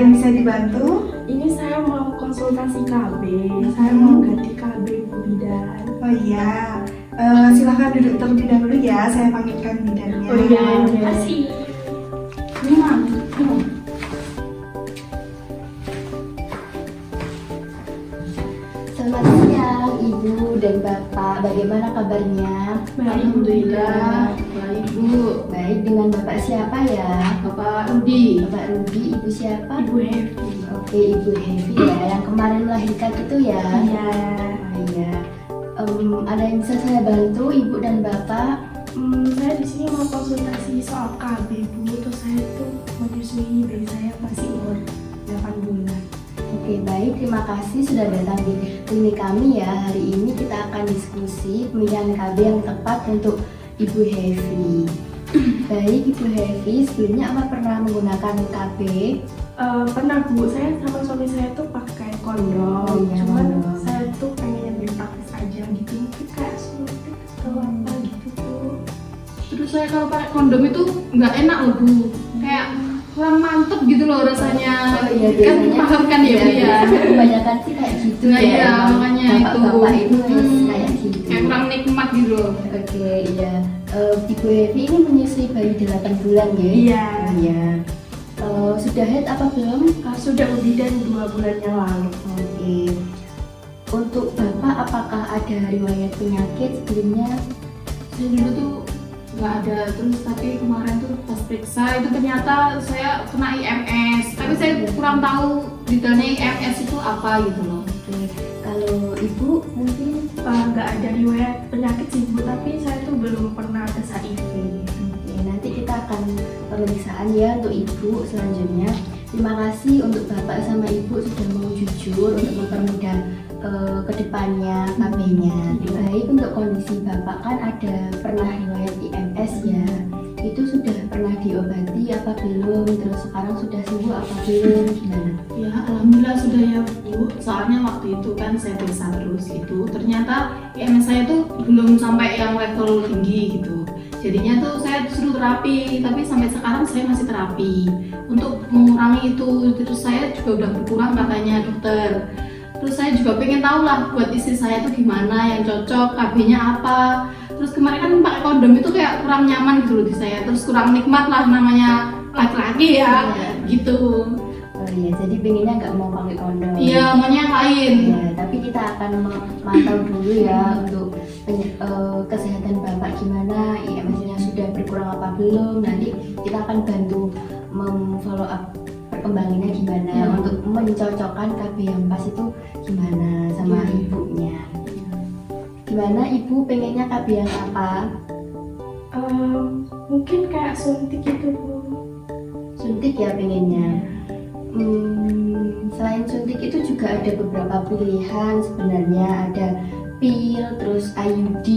yang bisa dibantu? Ini saya mau konsultasi KB. Saya mau ganti KB Bu Bidan. Oh iya, silahkan duduk terlebih dahulu ya, saya panggilkan bidannya. Oh iya, terima kasih. Ini Mam. Selamat siang Ibu dan Bapak, bagaimana kabarnya? Alhamdulillah. Baik Bu, Baik, dengan Bapak siapa ya? Bapak Rudi. Bapak Rudi, Ibu siapa? Ibu Hevi. Oke, Ibu Hevi ya, yang kemarin melahirkan itu ya? Iya. Oh iya. Ada yang bisa saya bantu Ibu dan Bapak? Saya di sini mau konsultasi soal KB Bu. Terus saya tuh menyusui bayi saya masih umur 8 bulan. Oke, baik, terima kasih sudah datang di klinik kami ya. Hari ini kita akan diskusi pemilihan KB yang tepat untuk Ibu Hevi. Baik, Ibu Hevi, sebelumnya apa pernah menggunakan KB? Pernah Bu, saya sama suami saya tuh pakai kondom. Oh iya, Cuman kondom. saya tuh pengen yang praktis aja gitu. Mungkin kayak suntik atau apa gitu tuh. Terus saya kalau pakai kondom itu nggak enak loh Bu, kayak kurang mantep gitu loh rasanya. Oh iya, Kan biasanya paham kan ya Bu ya? biasanya kebanyakan sih kayak gitu Nah, ya. iya, emang. makanya itu. Bapak-bapak itu harus kayak gitu. Kayak kurang nikmat gitu loh. Oke, iya. Ibu Hevi ini menyusui bayi 8 bulan ya? Iya. Iya. Sudah haid apa belum? Sudah Bu Bidan 2 bulan yang lalu. Oke. Untuk Bapak apakah ada riwayat penyakit sebelumnya? Saya dulu tuh nggak ada, terus tapi kemarin tuh pas periksa itu ternyata saya kena IMS. Tapi saya kurang tahu detailnya IMS itu apa gitu loh. Oke. Kalau Ibu mungkin Nggak ada riwayat penyakit sih Bu, tapi saya tuh belum pernah tes HIV. oke, nanti kita akan pemeriksaan ya untuk Ibu selanjutnya. Terima kasih untuk Bapak sama Ibu sudah mau jujur untuk mempermudah kedepannya KB-nya. Baik, untuk kondisi Bapak kan ada pernah riwayat IMS ya. Itu sudah pernah diobati apa belum? Terus sekarang sudah sembuh apa belum? Gimana? Ya alhamdulillah sudah ya Bu. Soalnya waktu itu kan saya periksa terus itu ternyata IMS saya tuh belum sampai yang level tinggi gitu. Jadinya tuh saya disuruh terapi, tapi sampai sekarang saya masih terapi untuk mengurangi itu. Terus saya juga udah berkurang katanya dokter. Terus saya juga pengen tahu lah buat istri saya tuh gimana yang cocok, KB-nya apa. Terus kemarin kan pakai kondom itu kayak kurang nyaman gitu loh di saya. Terus kurang nikmat lah, namanya laki-laki ya, Iya. gitu. Oh iya, jadi pengennya nggak mau pakai kondom. Iya, maunya yang lain. Ya, tapi kita akan memantau dulu ya untuk kesehatan Bapak gimana, IMS-nya sudah berkurang apa belum. Nanti kita akan bantu memfollow up perkembangannya gimana untuk mencocokkan KB yang pas itu gimana sama ibunya. Gimana Ibu pengennya KB yang apa? Mungkin kayak suntik itu Bu. Suntik ya pengennya. Selain suntik itu juga ada beberapa pilihan sebenarnya, ada pil, terus IUD,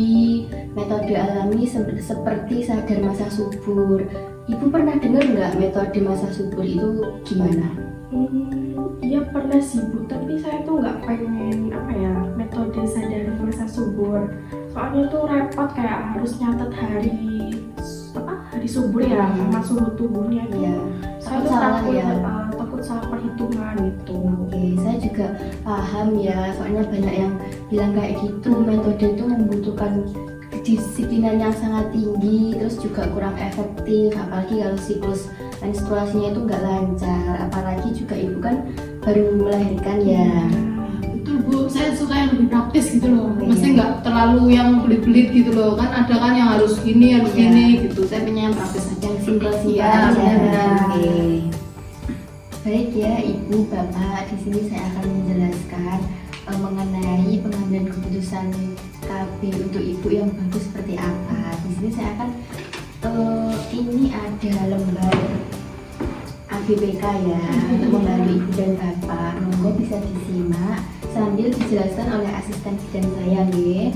metode alami seperti sadar masa subur. Ibu pernah dengar nggak metode masa subur itu gimana? Iya pernah sih Bu, tapi saya tuh nggak pengen metode sadar masa subur. Soalnya tuh repot, kayak harus nyatet hari subur ya, sama suhu tubuhnya tuh. Ya, Saya tuh salah takut, ya. takut salah perhitungan gitu. Oke, saya juga paham ya, soalnya banyak yang bilang kayak gitu, metode itu membutuhkan kedisiplinan yang sangat tinggi, terus juga kurang efektif, apalagi kalau siklus menstruasinya itu nggak lancar, apalagi juga ibu kan baru melahirkan ya. Betul Bu, saya suka yang lebih praktis gitu loh. Iya. Maksudnya nggak terlalu yang belit-belit gitu loh. Kan ada kan yang harus gini, harus Iya. gini gitu. Saya pengen yang praktis aja. Yang simpel-simpel Iya, aja. benar. Oke. Baik ya, Ibu, Bapak, di sini saya akan menjelaskan mengenai pengambilan keputusan KB untuk Ibu yang bagus seperti apa. Di sini saya akan ini ada lembar AGBK ya untuk membantu Ibu dan Bapak. Monggo bisa disimak sambil dijelaskan oleh asisten bidan saya, nggih.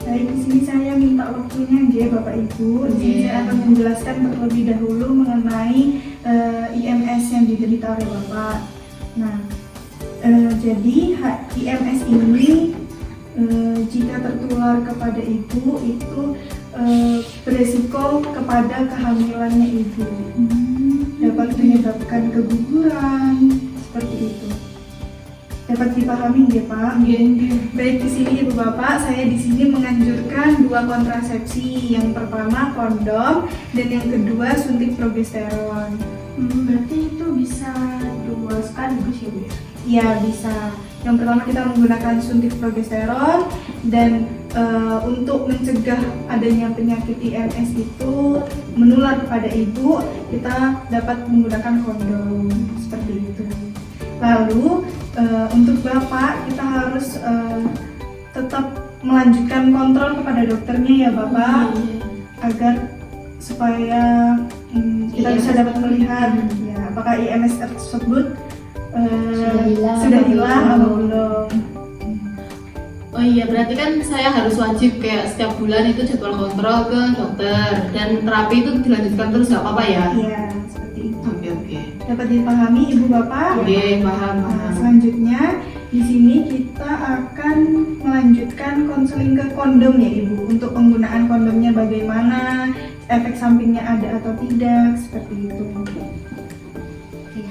Baik, di sini saya minta waktunya nggih Bapak Ibu. Di sini saya akan menjelaskan terlebih dahulu mengenai IMS yang diderita oleh Bapak. Nah, jadi IMS ini jika tertular kepada ibu itu beresiko kepada kehamilannya ibu. Dapat menyebabkan keguguran seperti itu. Dapat dipahami ya Pak? Baik, di sini Ibu Bapak, saya di sini menganjurkan 2 kontrasepsi. Yang pertama kondom dan yang kedua suntik progesteron. Berarti itu bisa 2 sekaligus ya Bu? Ya bisa. Yang pertama kita menggunakan suntik progesteron dan untuk mencegah adanya penyakit IMS itu menular kepada ibu, kita dapat menggunakan kondom seperti itu. Lalu untuk Bapak kita harus tetap melanjutkan kontrol kepada dokternya ya Bapak, agar supaya kita bisa dapat melihat ya apakah IMS tersebut sudah hilang atau belum. Oh iya, berarti kan saya harus wajib kayak setiap bulan itu jadwal kontrol ke dokter, dan terapi itu dilanjutkan terus nggak apa-apa ya? Iya, seperti itu. Oke. Dapat dipahami Ibu Bapak? Oke, paham. Nah, selanjutnya di sini kita akan melanjutkan konseling ke kondom ya Ibu. Untuk penggunaan kondomnya bagaimana, efek sampingnya ada atau tidak, seperti itu. Oke,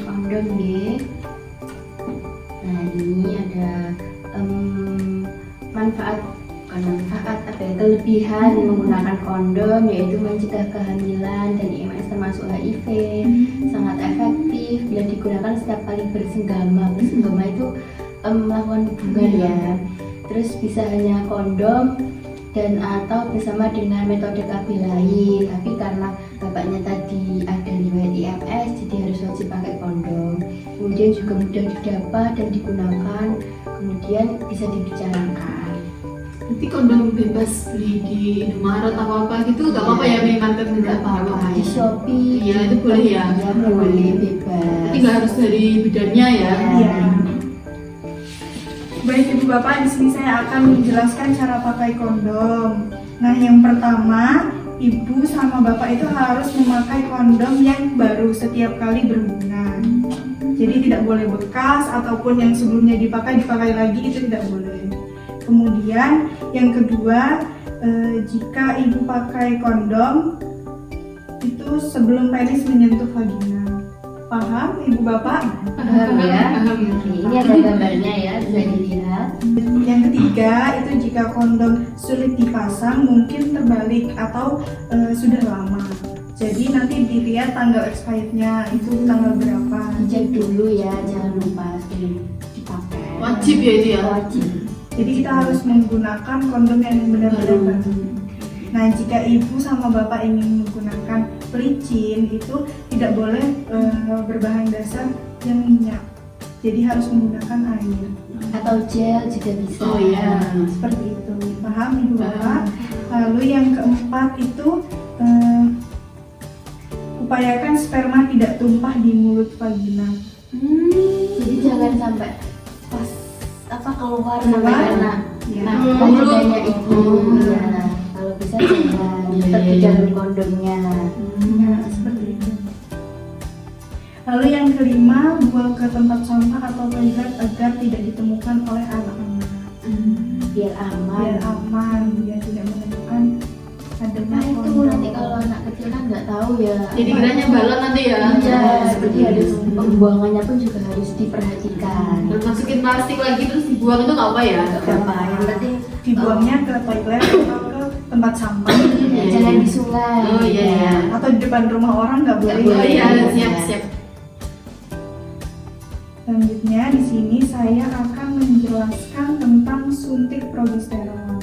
kondom ya. Nah ini ada kelebihan menggunakan kondom, yaitu mencegah kehamilan dan IMS termasuk HIV. Sangat efektif bila digunakan setiap kali bersenggama itu melakukan hubungan ya. Terus bisa hanya kondom dan atau bersama dengan metode KB lain, tapi karena bapaknya tadi ada riwayat IMS jadi harus wajib pakai kondom. Kemudian juga mudah didapat dan digunakan, kemudian bisa dibicarakan. Berarti kondom bebas beli di Indomaret atau apa gitu nggak apa-apa ya, minimarket nggak apa-apa Di Shopee Iya, itu boleh ya? Ya boleh, bebas. Tapi nggak harus dari bidannya ya? Iya. Baik Ibu Bapak, di sini saya akan menjelaskan cara pakai kondom. Nah, yang pertama, Ibu sama Bapak itu harus memakai kondom yang baru setiap kali berhubungan. Jadi tidak boleh bekas ataupun yang sebelumnya dipakai lagi, itu tidak boleh. Kemudian yang kedua, jika Ibu pakai kondom itu sebelum penis menyentuh vagina. Paham Ibu Bapak? Paham ya? Paham. Oke, ini ada gambarnya ya, bisa dilihat. Yang ketiga itu jika kondom sulit dipasang, mungkin terbalik atau sudah lama. Jadi nanti dilihat tanggal expirednya itu tanggal berapa. Dicek dulu ya, jangan lupa sebelum dipakai. Wajib ya itu ya? Wajib. Jadi kita harus menggunakan kondom yang benar-benar baru. Nah, jika ibu sama bapak ingin menggunakan pelicin itu tidak boleh berbahan dasar yang minyak. Jadi harus menggunakan air. Atau gel juga bisa. Oh iya. Seperti itu. Paham Ibu Bapak? Lalu yang keempat itu upayakan sperma tidak tumpah di mulut vagina. Jadi jangan sampai pas keluar sampai kena. Ya. Vaginanya ibu. Ya. Kalau bisa jangan tetap di dalam kondomnya. Nah, seperti itu. Lalu yang kelima, buang ke tempat sampah atau toilet agar tidak ditemukan oleh anak-anak. Biar aman. Biar aman, biar tidak menemukan adanya Nah itu kondom. nanti kalau anak kecil kan nggak tahu ya. Jadi kiranya balon nanti ya? Iya, jadi harus pembuangannya pun juga harus diperhatikan. Dan masukin plastik lagi terus dibuang itu nggak apa ya? Berapa? Yang penting Dibuangnya ke toilet atau ke tempat sampah. jangan di sungai. Oh, iya, ya. iya. Atau di depan rumah orang nggak boleh. Nggak Oh boleh. iya, Iya. siap-siap. Selanjutnya di sini saya akan menjelaskan tentang suntik progesteron.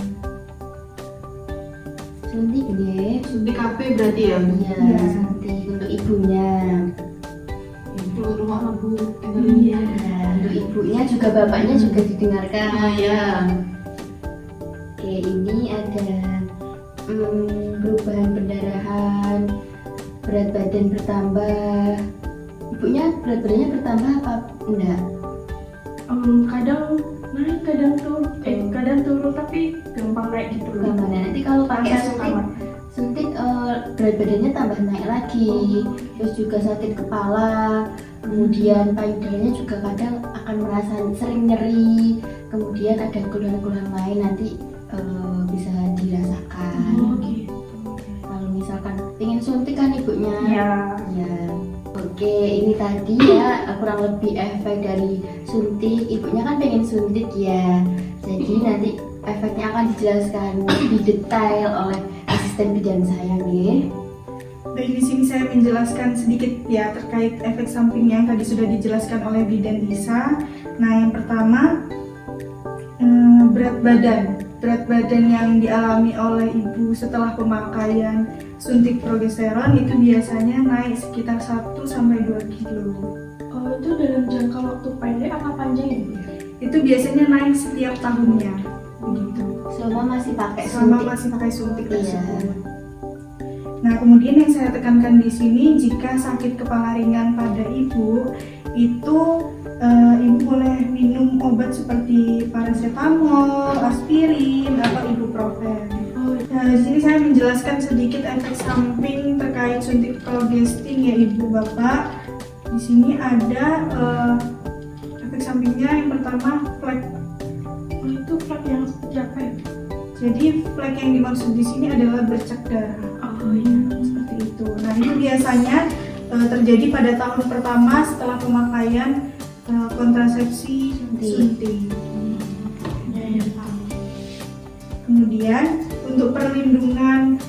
Suntik deh. Suntik KB berarti ya? Iya, Iya. suntik untuk ibunya. Ibu rumah Bu dengerin ya. Nah, untuk ibunya juga bapaknya juga didengarkan. Ah ya. Oke, ini ada perubahan pendarahan, berat badan bertambah. Ibunya berat badannya bertambah apa enggak? Kadang naik, kadang turun, tapi gampang naik gitu loh. Gimana? Nanti kalau pakai Langsung kamar. suntik berat badannya tambah naik lagi, terus juga sakit kepala, kemudian payudaranya juga kadang akan merasa sering nyeri, kemudian ada keluhan-keluhan lain nanti bisa dirasakan. Oh gitu. kan ibunya? Ya. Ya. Oke, ini tadi ya kurang lebih efek dari suntik. Ibunya kan pengen suntik ya. Jadi nanti efeknya akan dijelaskan lebih detail oleh asisten bidan saya nih. Dan di sini saya menjelaskan sedikit ya terkait efek sampingnya yang tadi sudah dijelaskan oleh Bidan Isa. Nah, yang pertama berat badan yang dialami oleh ibu setelah pemakaian suntik progesteron itu biasanya naik sekitar 1-2 kilo. Oh, itu dalam jangka waktu pendek apa panjang ibu? Itu biasanya naik setiap tahunnya, begitu. Selama masih pakai Selama suntik. masih pakai suntik Iya. tersebut. Nah, kemudian yang saya tekankan di sini, jika sakit kepala ringan pada ibu, itu ibu boleh minum obat seperti paracetamol, aspirin, atau ibuprofen. Nah, di sini saya menjelaskan sedikit efek samping terkait suntik progestin ya ibu bapak. Di sini ada efek sampingnya. Yang pertama flek. Oh, itu flek yang seperti apa ya? Jadi flek yang dimaksud di sini adalah bercak darah. Oh iya. Seperti itu. Nah, itu biasanya terjadi pada tahun pertama setelah pemakaian kontrasepsi suntik. Ya, paham. Kemudian untuk perlindungan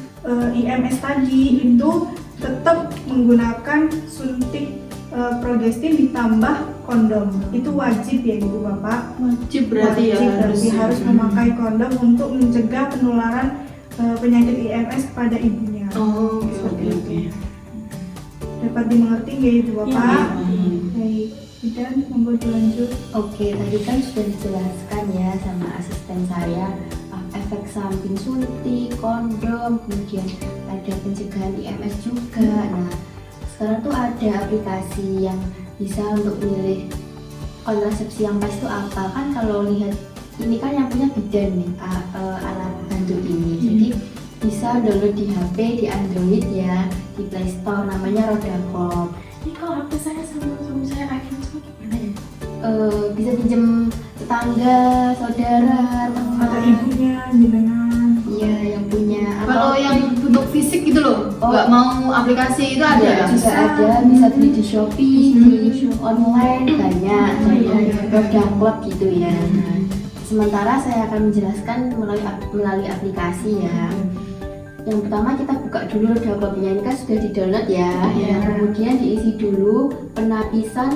IMS tadi itu tetap menggunakan suntik progestin ditambah kondom. Itu wajib ya ibu bapak. Wajib berarti ya, Wajib berarti harus memakai kondom untuk mencegah penularan penyakit IMS kepada ibunya. Oh, Seperti oke, itu. Dapat dimengerti ya ibu bapak? Iya. Baik, dan monggo dilanjut. Oke, tadi kan sudah dijelaskan ya sama asisten saya efek samping suntik, kondom, kemudian ada pencegahan IMS juga. Nah, sekarang tuh ada aplikasi yang bisa untuk milih kontrasepsi yang pas itu apa. Kan kalau lihat ini kan yang punya bidan nih alat bantu ini. Jadi bisa download di HP, di Android ya, di Play Store, namanya Rodacom. Ini kalau HP saya sama suami saya iPhone semua gimana ya? Bisa pinjem tetangga, saudara, Atau teman. ibunya, jenengan. Iya, yang punya. Kalau yang bentuk fisik gitu loh, nggak mau aplikasi itu ada. juga ada, bisa beli di Shopee, di online banyak, produk klub gitu ya. Nah, sementara saya akan menjelaskan melalui aplikasi ya. Yang pertama kita buka dulu Rodacomnya, ini kan sudah di-download ya. Iya. Nah, kemudian diisi dulu penapisan,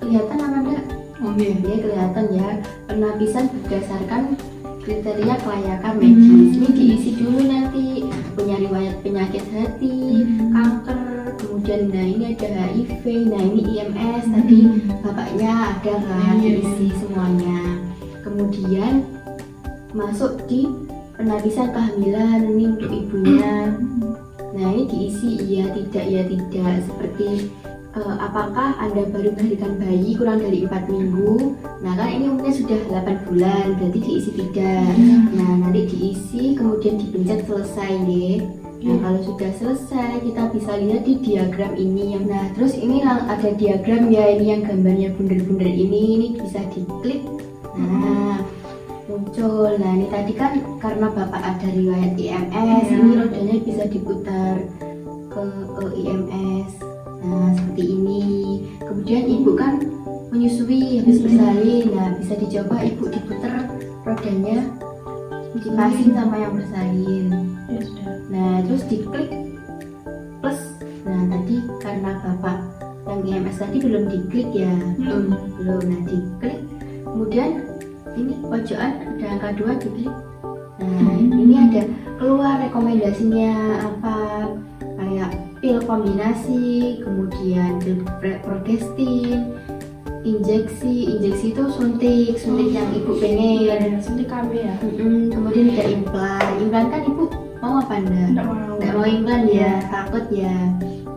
kelihatan apa enggak? Oh iya. Dia kelihatan ya, penapisan berdasarkan kriteria kelayakan medis. Ini diisi dulu nanti punya riwayat penyakit hati, kanker, kemudian nah ini ada HIV, nah ini IMS tadi bapaknya ada kan, diisi semuanya. Kemudian masuk di penapisan kehamilan ini untuk ibunya. Nah ini diisi iya tidak seperti apakah Anda baru melahirkan bayi kurang dari 4 minggu. Nah kan ini umurnya sudah 8 bulan, berarti diisi tidak. Nah nanti diisi kemudian dipencet selesai deh. Nah kalau sudah selesai kita bisa lihat di diagram ini. Nah terus ini ada diagram ya, ini yang gambarnya bunder-bunder ini bisa diklik. Nah muncul. Nah ini tadi kan karena bapak ada riwayat IMS, ini rodanya bisa diputar ke IMS. Nah seperti ini. Kemudian ibu kan menyusui habis bersalin. Nah bisa dicoba ibu diputar rodanya, dipasin sama yang bersalin. Ya sudah. Nah terus diklik plus. Nah tadi karena bapak yang IMS tadi belum diklik ya, belum. Nah diklik. Kemudian ini pojokan ada angka 2 diklik. Nah ini ada keluar rekomendasinya apa, kayak pil kombinasi, kemudian pil progestin, injeksi itu suntik yang ibu pengen. Suntik KB ya? Kemudian ada implan kan ibu mau apa enggak? Nggak mau implan ya, takut ya.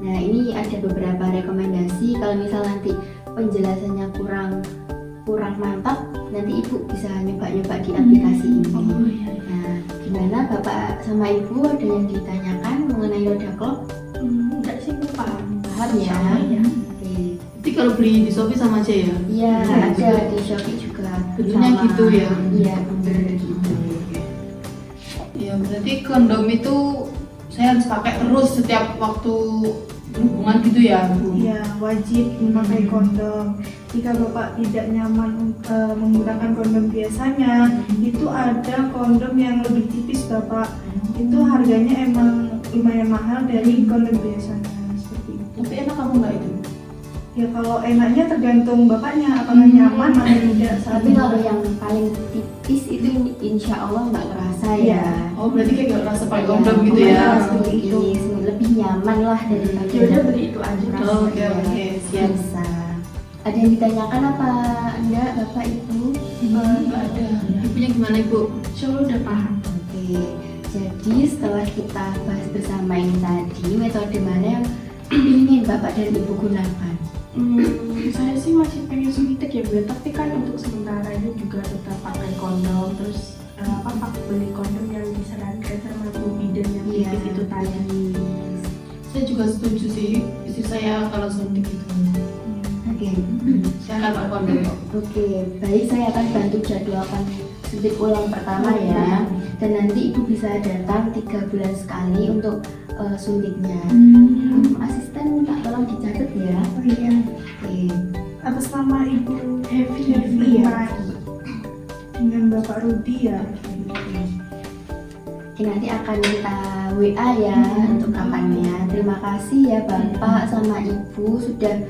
Nah ini ada beberapa rekomendasi. Kalau misal nanti penjelasannya kurang mantap, nanti ibu bisa nyoba-nyoba di aplikasi ini. Nah gimana bapak sama ibu ada yang ditanyakan mengenai Rodacom? Enggak sih, aku paham. Paham ya? Ya. Oke. Jadi kalau beli di Shopee sama aja ya? Iya, ada di Shopee juga. Bentuknya Sama. gitu ya? Iya, bener gitu. Ya berarti kondom itu saya harus pakai terus setiap waktu hubungan gitu ya Bu? Ya, wajib memakai kondom. Jika Bapak tidak nyaman menggunakan kondom biasanya, itu ada kondom yang lebih tipis Bapak. Itu harganya emang lumayan mahal dari kondom biasanya, seperti itu. Tapi enak kamu nggak itu? Ya kalau enaknya tergantung Bapaknya, apakah nyaman atau tidak saat Tapi kalau yang paling tipis itu insya Allah nggak kerasa ya. Oh berarti kayak gak rasa pakai kondom gitu ya? Tipis, lebih nyaman lah daripada Ya udah beli itu aja. Oh, oke, siap. bisa. Ada yang ditanyakan apa enggak Bapak Ibu? Nggak ada. Ibunya gimana Ibu? Insya Allah udah paham. Oke, jadi setelah kita bahas bersama ini tadi, metode mana yang ingin Bapak dan Ibu gunakan? Saya sih masih pengen suntik ya Bu, tapi kan untuk sementara ini juga tetap pakai kondom, terus beli kondom yang disarankan sama Bu Bidan yang Iya. tipis itu tadi. Saya juga setuju sih, istri saya kalau suntik itu. Oke, Saya akan pakai kondom kok. oke, baik saya akan bantu jadwalkan suntik ulang pertama ya, dan nanti Ibu bisa datang 3 bulan sekali untuk suntiknya. Asisten minta tolong dicatat ya. Oh iya, Oke. atas nama Ibu Heavy ya, dengan Bapak Rudi ya. Oke, nanti akan kita WA ya untuk kapannya. Terima kasih ya Bapak sama Ibu sudah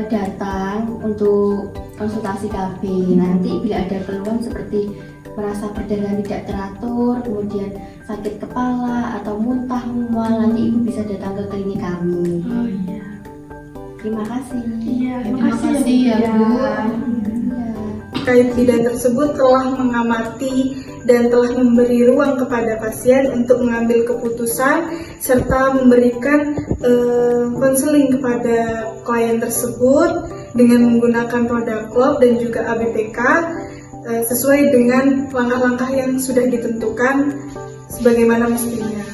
datang untuk konsultasi KB. Nanti bila ada keluhan seperti merasa berjalan tidak teratur, kemudian sakit kepala atau muntah, mual, nanti Ibu bisa datang ke klinik kami. Oh iya. Terima kasih. Iya, Terima kasih ya Bu. Ya. Terkait bidan tersebut telah mengamati dan telah memberi ruang kepada pasien untuk mengambil keputusan serta memberikan konseling kepada klien tersebut dengan menggunakan Rodaklop dan juga ABPK sesuai dengan langkah-langkah yang sudah ditentukan sebagaimana mestinya.